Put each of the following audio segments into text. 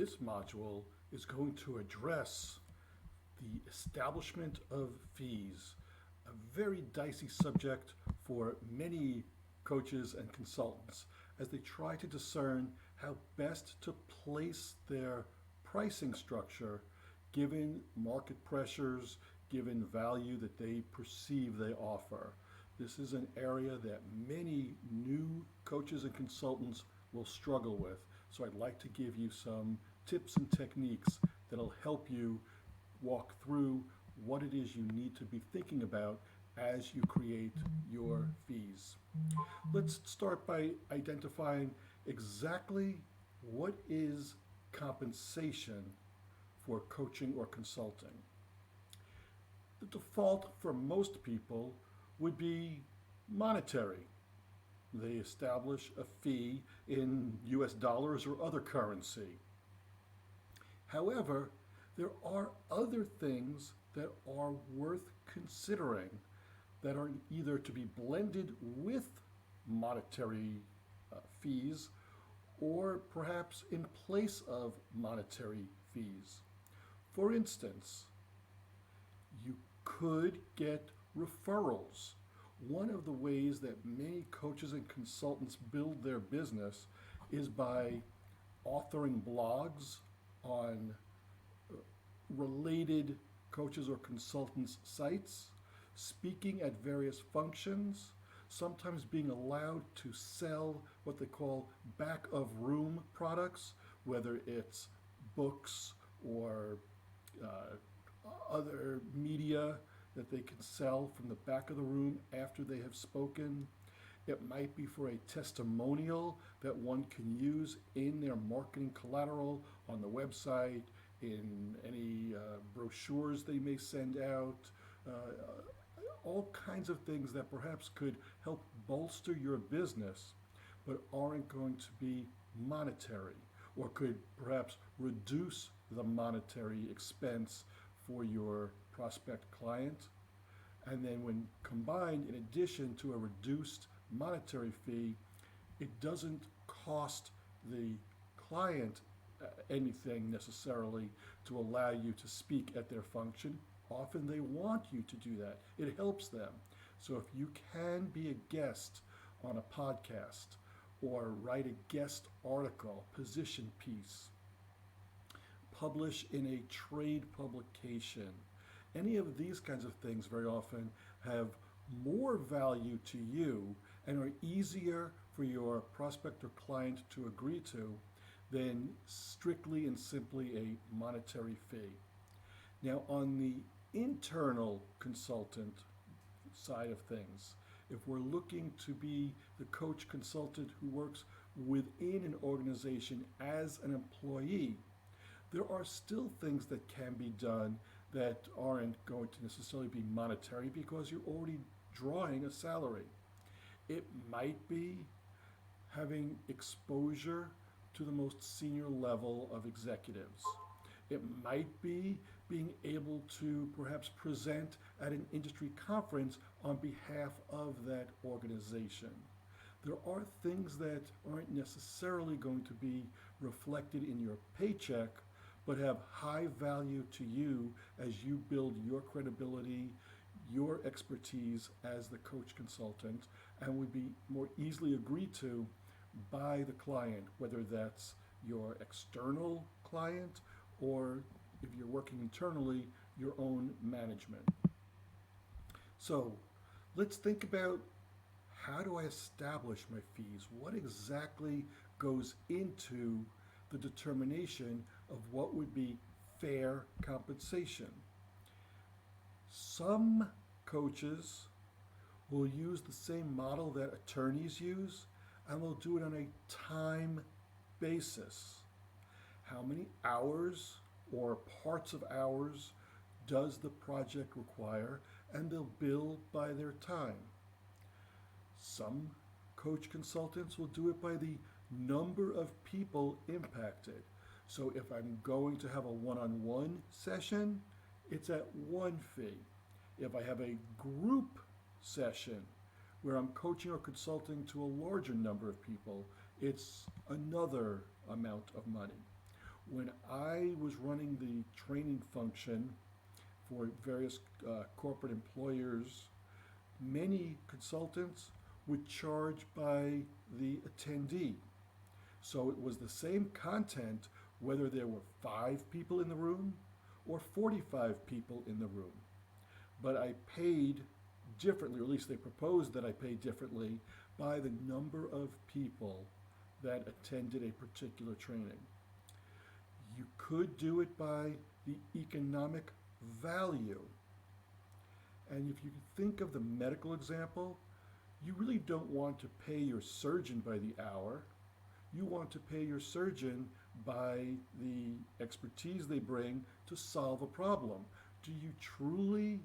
This module is going to address the establishment of fees, a very dicey subject for many coaches and consultants as they try to discern how best to place their pricing structure given market pressures, given value that they perceive they offer. This is an area that many new coaches and consultants will struggle with. So I'd like to give you some tips and techniques that'll help you walk through what it is you need to be thinking about as you create your fees. Let's start by identifying exactly what is compensation for coaching or consulting. The default for most people would be monetary. They establish a fee in US dollars or other currency. However, there are other things that are worth considering that are either to be blended with monetary fees or perhaps in place of monetary fees. For instance, you could get referrals. One of the ways that many coaches and consultants build their business is by authoring blogs on related coaches or consultants' sites, speaking at various functions, sometimes being allowed to sell what they call back of room products, whether it's books or other media that they can sell from the back of the room after they have spoken. It might be for a testimonial that one can use in their marketing collateral on the website, in any brochures they may send out, all kinds of things that perhaps could help bolster your business but aren't going to be monetary or could perhaps reduce the monetary expense for your prospect client. And then when combined, in addition to a reduced monetary fee, it doesn't cost the client anything necessarily to allow you to speak at their function. Often they want you to do that. It helps them. So if you can be a guest on a podcast or write a guest article, position piece, publish in a trade publication, any of these kinds of things very often have more value to you and are easier for your prospect or client to agree to than strictly and simply a monetary fee. Now, on the internal consultant side of things, if we're looking to be the coach consultant who works within an organization as an employee, there are still things that can be done that aren't going to necessarily be monetary because you're already drawing a salary. It might be having exposure to the most senior level of executives. It might be being able to perhaps present at an industry conference on behalf of that organization. There are things that aren't necessarily going to be reflected in your paycheck, but have high value to you as you build your credibility, your expertise as the coach consultant, and would be more easily agreed to by the client, whether that's your external client or, if you're working internally, your own management. So let's think about, how do I establish my fees? What exactly goes into the determination of what would be fair compensation? Some coaches will use the same model that attorneys use, and will do it on a time basis. How many hours or parts of hours does the project require? And they'll bill by their time. Some coach consultants will do it by the number of people impacted. So if I'm going to have a one-on-one session, it's at one fee. If I have a group session where I'm coaching or consulting to a larger number of people, it's another amount of money. When I was running the training function for various corporate employers, many consultants would charge by the attendee. So it was the same content whether there were 5 people in the room or 45 people in the room. But I paid differently, or at least they proposed that I pay differently by the number of people that attended a particular training. You could do it by the economic value. And if you think of the medical example, you really don't want to pay your surgeon by the hour. You want to pay your surgeon by the expertise they bring to solve a problem. Do you truly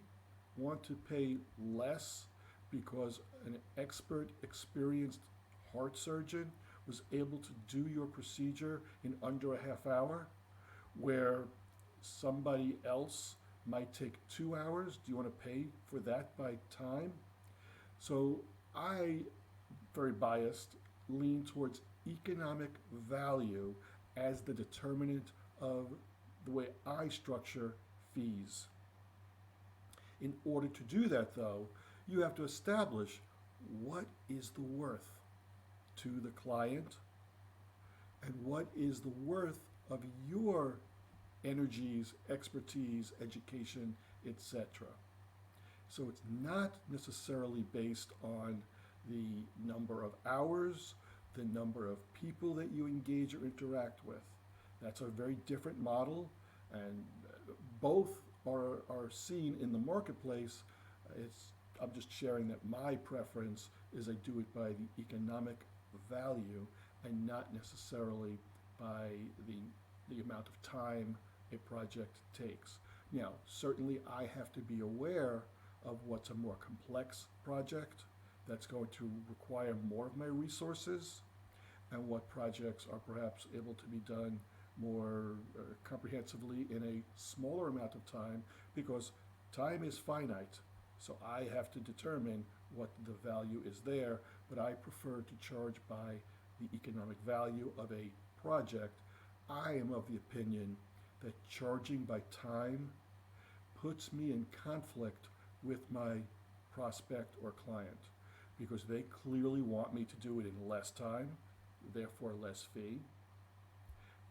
want to pay less because an expert, experienced heart surgeon was able to do your procedure in under a half hour, where somebody else might take 2 hours? Do you want to pay for that by time? So I, very biased, lean towards economic value as the determinant of the way I structure fees. In order to do that, though, you have to establish what is the worth to the client and what is the worth of your energies, expertise, education, etc. So it's not necessarily based on the number of hours, the number of people that you engage or interact with. That's a very different model, and both are seen in the marketplace. I'm just sharing that my preference is I do it by the economic value and not necessarily by the amount of time a project takes. Now, certainly I have to be aware of what's a more complex project that's going to require more of my resources, and what projects are perhaps able to be done more comprehensively in a smaller amount of time, because time is finite. So I have to determine what the value is there, but I prefer to charge by the economic value of a project. I am of the opinion that charging by time puts me in conflict with my prospect or client, because they clearly want me to do it in less time, therefore less fee.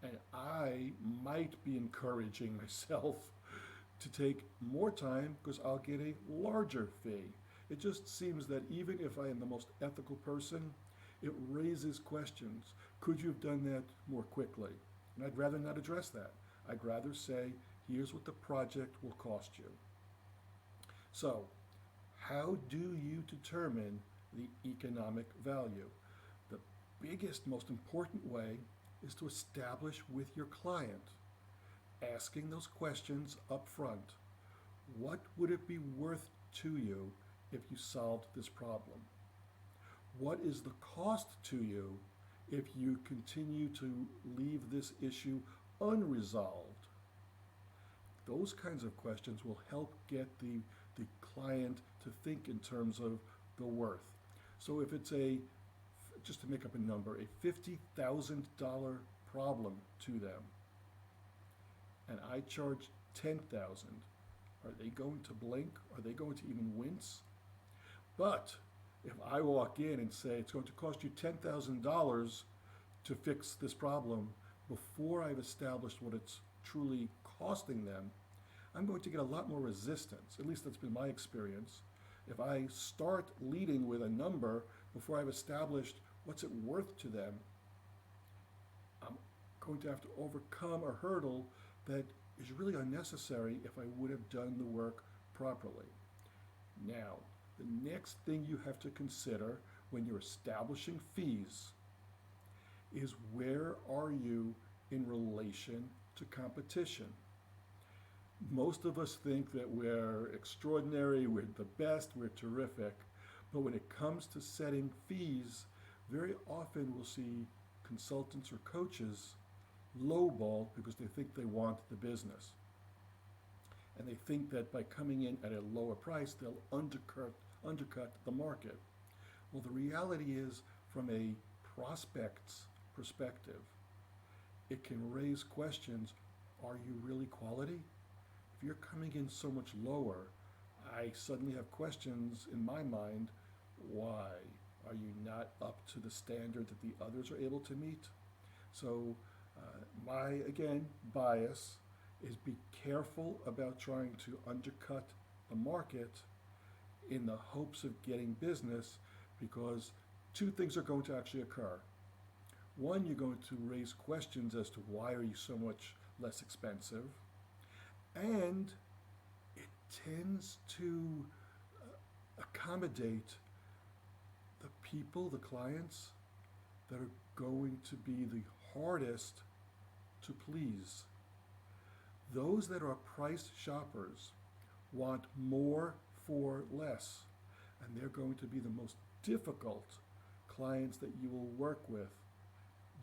And I might be encouraging myself to take more time because I'll get a larger fee. It just seems that even if I am the most ethical person, it raises questions. Could you have done that more quickly? And I'd rather not address that. I'd rather say, here's what the project will cost you. So, how do you determine the economic value? The biggest, most important way is to establish with your client, asking those questions up front. What would it be worth to you if you solved this problem? What is the cost to you if you continue to leave this issue unresolved? Those kinds of questions will help get the client to think in terms of the worth. So if it's just to make up a number, a $50,000 problem to them, and I charge $10,000, are they going to blink? Are they going to even wince? But if I walk in and say it's going to cost you $10,000 to fix this problem before I've established what it's truly costing them, I'm going to get a lot more resistance. At least that's been my experience. If I start leading with a number before I've established what's it worth to them, I'm going to have to overcome a hurdle that is really unnecessary if I would have done the work properly. Now, the next thing you have to consider when you're establishing fees is, where are you in relation to competition? Most of us think that we're extraordinary, we're the best, we're terrific, but when it comes to setting fees, very often we'll see consultants or coaches lowball because they think they want the business. And they think that by coming in at a lower price, they'll undercut the market. Well, the reality is, from a prospect's perspective, it can raise questions. Are you really quality? If you're coming in so much lower, I suddenly have questions in my mind. Why? Are you not up to the standard that the others are able to meet? So, my, again, bias is be careful about trying to undercut the market in the hopes of getting business, because two things are going to actually occur. One, you're going to raise questions as to why are you so much less expensive, and it tends to accommodate the people, the clients that are going to be the hardest to please. Those that are price shoppers want more for less, and they're going to be the most difficult clients that you will work with,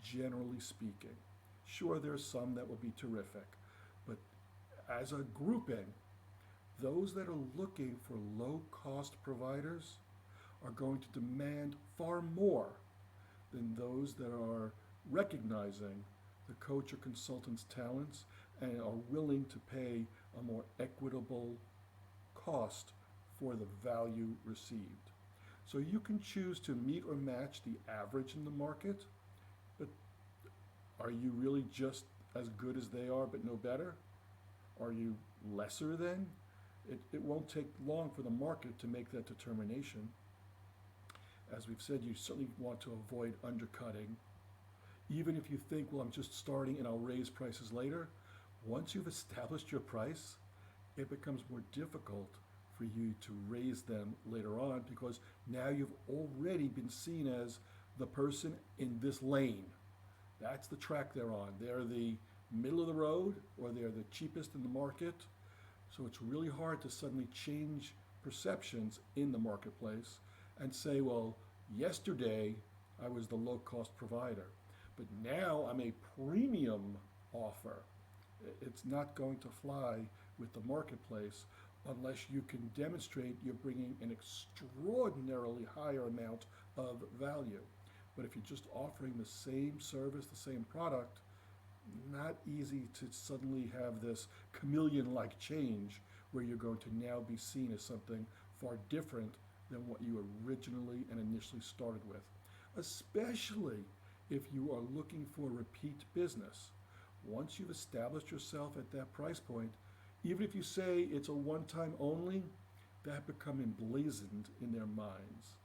generally speaking. Sure, there's some that will be terrific, but as a grouping, those that are looking for low cost providers are going to demand far more than those that are recognizing the coach or consultant's talents and are willing to pay a more equitable cost for the value received. So you can choose to meet or match the average in the market, but are you really just as good as they are but no better? Are you lesser than? It won't take long for the market to make that determination. As we've said, you certainly want to avoid undercutting. Even if you think, well, I'm just starting and I'll raise prices later, once you've established your price, it becomes more difficult for you to raise them later on, because now you've already been seen as the person in this lane. That's the track they're on. They're the middle of the road, or they're the cheapest in the market. So it's really hard to suddenly change perceptions in the marketplace and say, well, yesterday I was the low cost provider, but now I'm a premium offer. It's not going to fly with the marketplace unless you can demonstrate you're bringing an extraordinarily higher amount of value. But if you're just offering the same service, the same product, not easy to suddenly have this chameleon-like change where you're going to now be seen as something far different than what you originally and initially started with, especially if you are looking for repeat business. Once you've established yourself at that price point, even if you say it's a one-time only, that become emblazoned in their minds.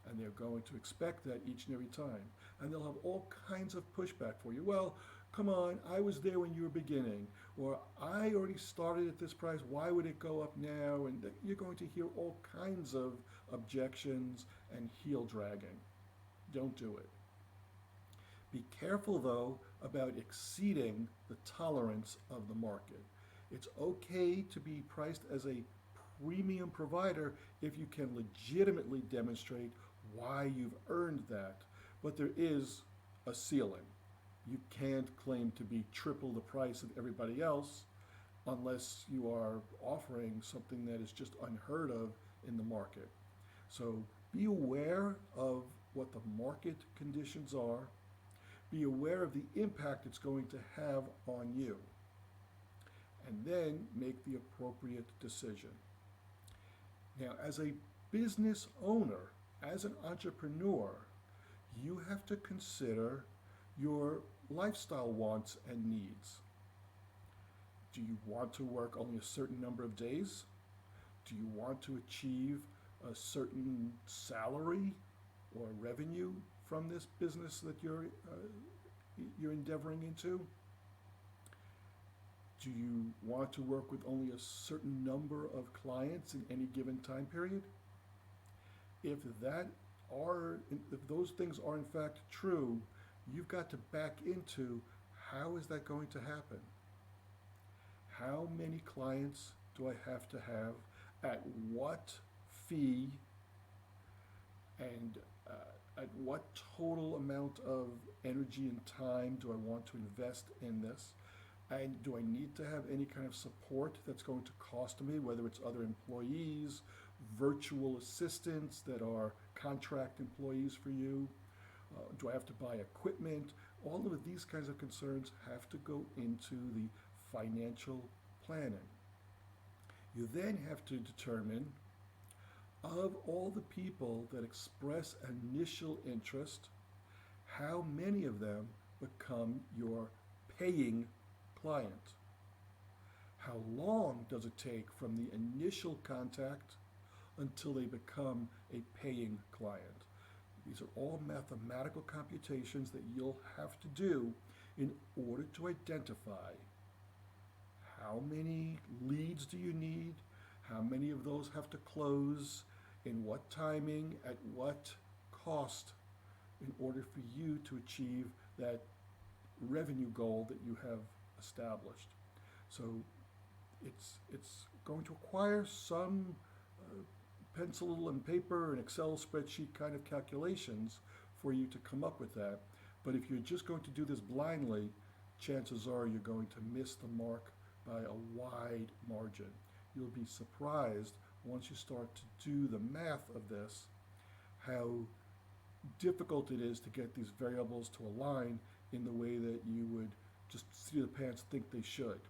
And they're going to expect that each and every time. And they'll have all kinds of pushback for you. Well, come on, I was there when you were beginning. Or I already started at this price, why would it go up now? And you're going to hear all kinds of objections and heel dragging. Don't do it. Be careful, though, about exceeding the tolerance of the market. It's okay to be priced as a premium provider if you can legitimately demonstrate why you've earned that, but there is a ceiling. You can't claim to be triple the price of everybody else unless you are offering something that is just unheard of in the market. So be aware of what the market conditions are. Be aware of the impact it's going to have on you, and then make the appropriate decision. Now, as a business owner, as an entrepreneur, you have to consider your lifestyle wants and needs. Do you want to work only a certain number of days? Do you want to achieve a certain salary or revenue from this business that you're endeavoring into? Do you want to work with only a certain number of clients in any given time period? If those things are in fact true, you've got to back into how is that going to happen? How many clients do I have to have? At what fee? And at what total amount of energy and time do I want to invest in this? And do I need to have any kind of support that's going to cost me, whether it's other employees, virtual assistants that are contract employees for you? Do I have to buy equipment? All of these kinds of concerns have to go into the financial planning. You then have to determine, of all the people that express initial interest, how many of them become your paying client? How long does it take from the initial contact until they become a paying client? These are all mathematical computations that you'll have to do in order to identify how many leads do you need, how many of those have to close, in what timing, at what cost, in order for you to achieve that revenue goal that you have established. So it's going to require some pencil and paper and Excel spreadsheet kind of calculations for you to come up with that. But if you're just going to do this blindly, chances are you're going to miss the mark by a wide margin. You'll be surprised once you start to do the math of this, how difficult it is to get these variables to align in the way that you would just see the pants think they should.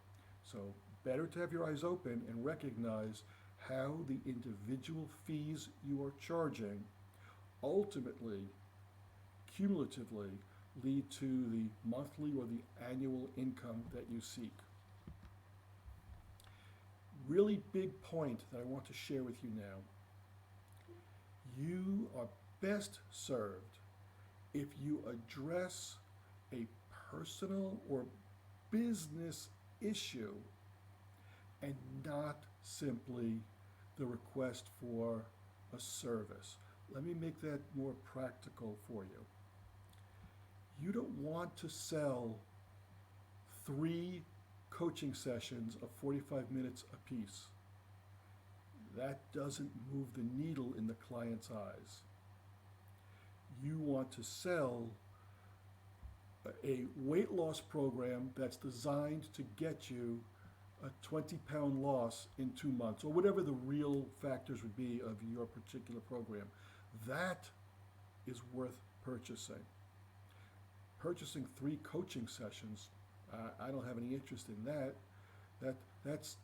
So better to have your eyes open and recognize how the individual fees you are charging ultimately, cumulatively, lead to the monthly or the annual income that you seek. Really big point that I want to share with you now. You are best served if you address a personal or business issue and not simply the request for a service. Let me make that more practical for you. You don't want to sell 3 coaching sessions of 45 minutes apiece. That doesn't move the needle in the client's eyes. You want to sell a weight loss program that's designed to get you a 20-pound loss in 2 months, or whatever the real factors would be of your particular program. That is worth purchasing. Purchasing 3 coaching sessions, I don't have any interest in that. That's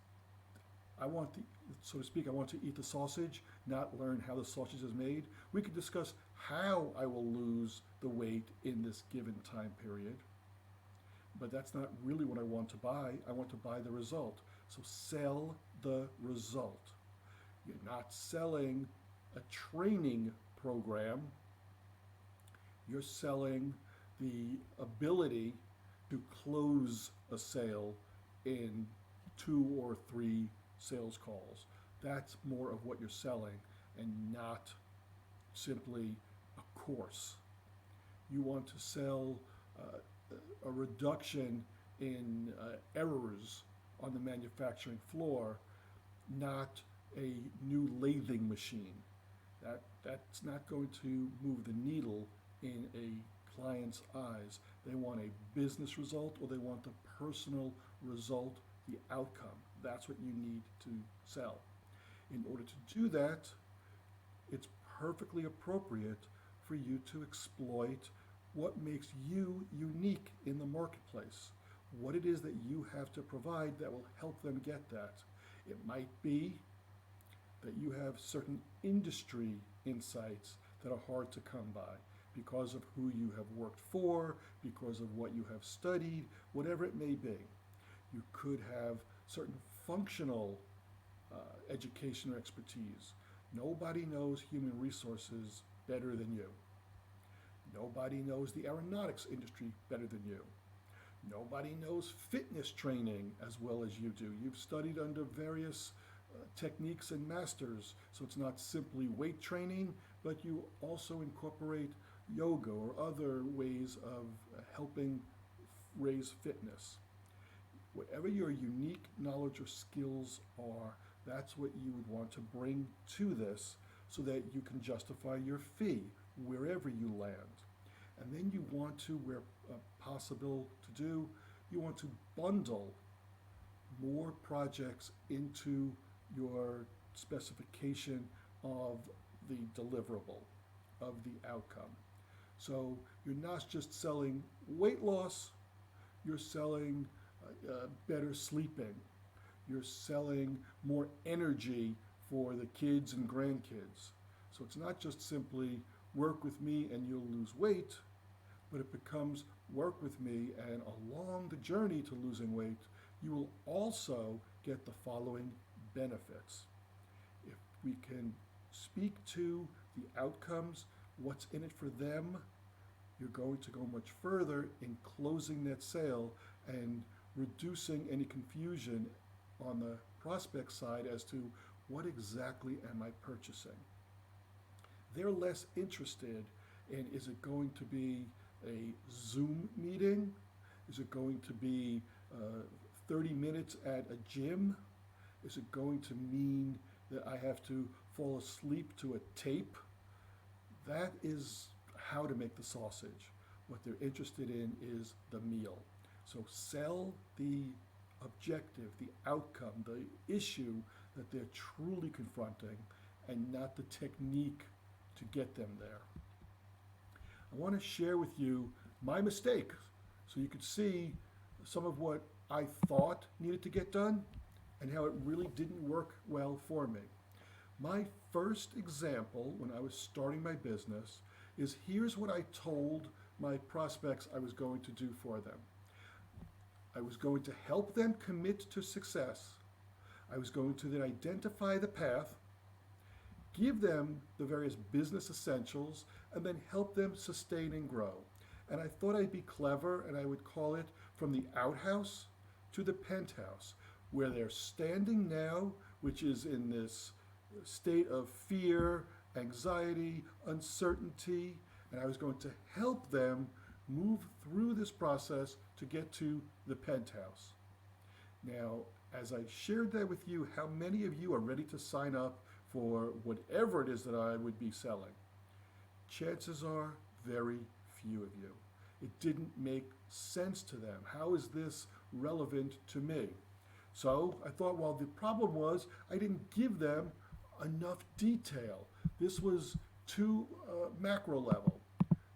I want the, so to speak, I want to eat the sausage, not learn how the sausage is made. We could discuss how I will lose the weight in this given time period, but that's not really what I want to buy. I want to buy the result. So sell the result. You're not selling a training program. You're selling the ability to close a sale in 2 or 3 sales calls. That's more of what you're selling and not simply a course. You want to sell a reduction in errors on the manufacturing floor, not a new lathing machine. That's not going to move the needle in a client's eyes. They want a business result, or they want the personal result, the outcome. That's what you need to sell. In order to do that, it's perfectly appropriate for you to exploit what makes you unique in the marketplace, what it is that you have to provide that will help them get that. It might be that you have certain industry insights that are hard to come by because of who you have worked for, because of what you have studied, whatever it may be. You could have certain functional education or expertise. Nobody knows human resources better than you. Nobody knows the aeronautics industry better than you. Nobody knows fitness training as well as you do. You've studied under various techniques and masters, so it's not simply weight training, but you also incorporate yoga or other ways of helping raise fitness. Whatever your unique knowledge or skills are, that's what you would want to bring to this so that you can justify your fee wherever you land. And then you want to, where possible to do, you want to bundle more projects into your specification of the deliverable, of the outcome. So you're not just selling weight loss, you're selling better sleeping. You're selling more energy for the kids and grandkids. So it's not just simply work with me and you'll lose weight, but it becomes work with me, and along the journey to losing weight, you will also get the following benefits. If we can speak to the outcomes, what's in it for them, you're going to go much further in closing that sale and reducing any confusion on the prospect side as to what exactly am I purchasing. They're less interested in, is it going to be a Zoom meeting? Is it going to be 30 minutes at a gym? Is it going to mean that I have to fall asleep to a tape? That is how to make the sausage. What they're interested in is the meal. So sell the objective, the outcome, the issue that they're truly confronting, and not the technique to get them there. I want to share with you my mistake so you could see some of what I thought needed to get done and how it really didn't work well for me. My first example when I was starting my business is, here's what I told my prospects I was going to do for them. I was going to help them commit to success. I was going to then identify the path, give them the various business essentials, and then help them sustain and grow. And I thought I'd be clever, and I would call it from the outhouse to the penthouse, where they're standing now, which is in this state of fear, anxiety, uncertainty, and I was going to help them move through this process to get to the penthouse. Now, as I shared that with you, how many of you are ready to sign up for whatever it is that I would be selling? Chances are very few of you. It didn't make sense to them. How is this relevant to me? So I thought, well, the problem was I didn't give them enough detail. This was too macro level.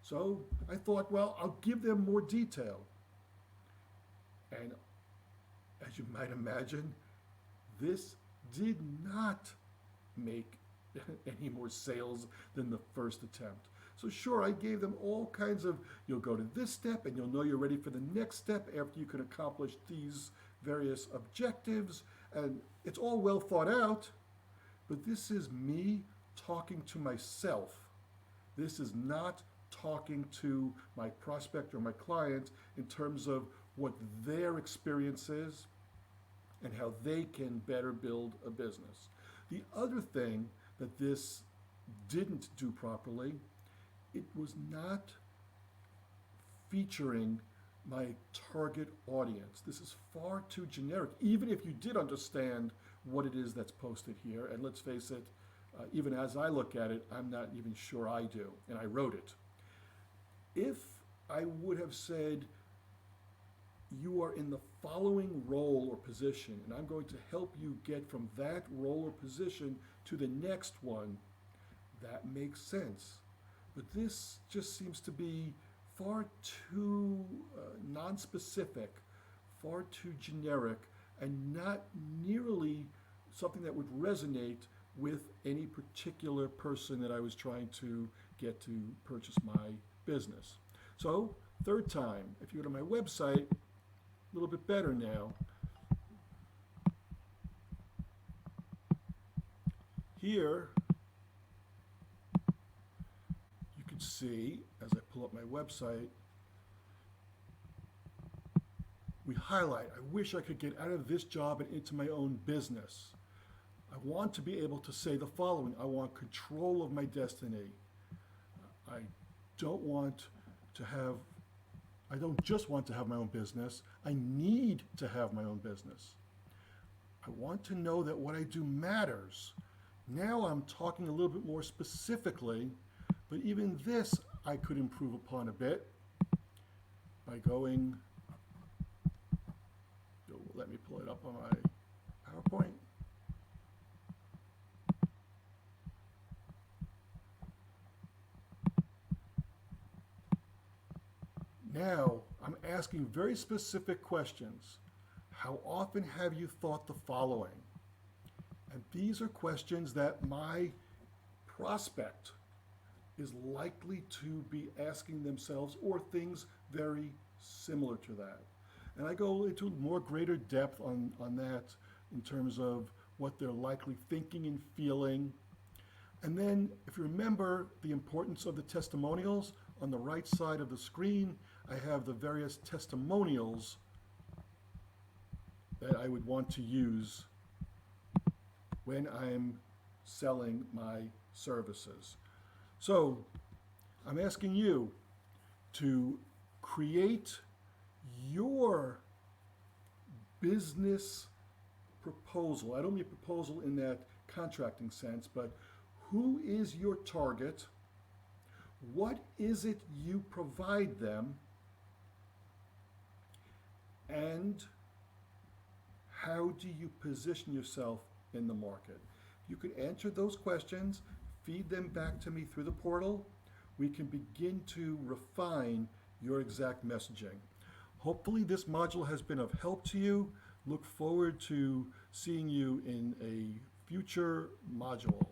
So I thought, well, I'll give them more detail. And as you might imagine, this did not make any more sales than the first attempt. So sure, I gave them all kinds of, you'll go to this step and you'll know you're ready for the next step after you can accomplish these various objectives, and it's all well thought out, but this is me talking to myself. This is not talking to my prospect or my client in terms of what their experience is and how they can better build a business. The other thing that this didn't do properly, it was not featuring my target audience. This is far too generic, even if you did understand what it is that's posted here. And let's face it, even as I look at it, I'm not even sure I do, and I wrote it. If I would have said, you are in the following role or position, and I'm going to help you get from that role or position to the next one, that makes sense. But this just seems to be far too non-specific, far too generic, and not nearly something that would resonate with any particular person that I was trying to get to purchase my business. So, third time, if you go to my website, a little bit better now. Here, you can see, as I pull up my website, we highlight, I wish I could get out of this job and into my own business. I want to be able to say the following: I want control of my destiny. I don't just want to have my own business, I need to have my own business. I want to know that what I do matters. Now I'm talking a little bit more specifically, but even this I could improve upon a bit by going, let me pull it up on my PowerPoint. Now, I'm asking very specific questions. How often have you thought the following? And these are questions that my prospect is likely to be asking themselves, or things very similar to that. And I go into more greater depth on that in terms of what they're likely thinking and feeling. And then, if you remember the importance of the testimonials, on the right side of the screen, I have the various testimonials that I would want to use when I'm selling my services. So, I'm asking you to create your business proposal. I don't mean proposal in that contracting sense, but who is your target? What is it you provide them? And how do you position yourself in the market? You can answer those questions, feed them back to me through the portal. We can begin to refine your exact messaging. Hopefully this module has been of help to you. Look forward to seeing you in a future module.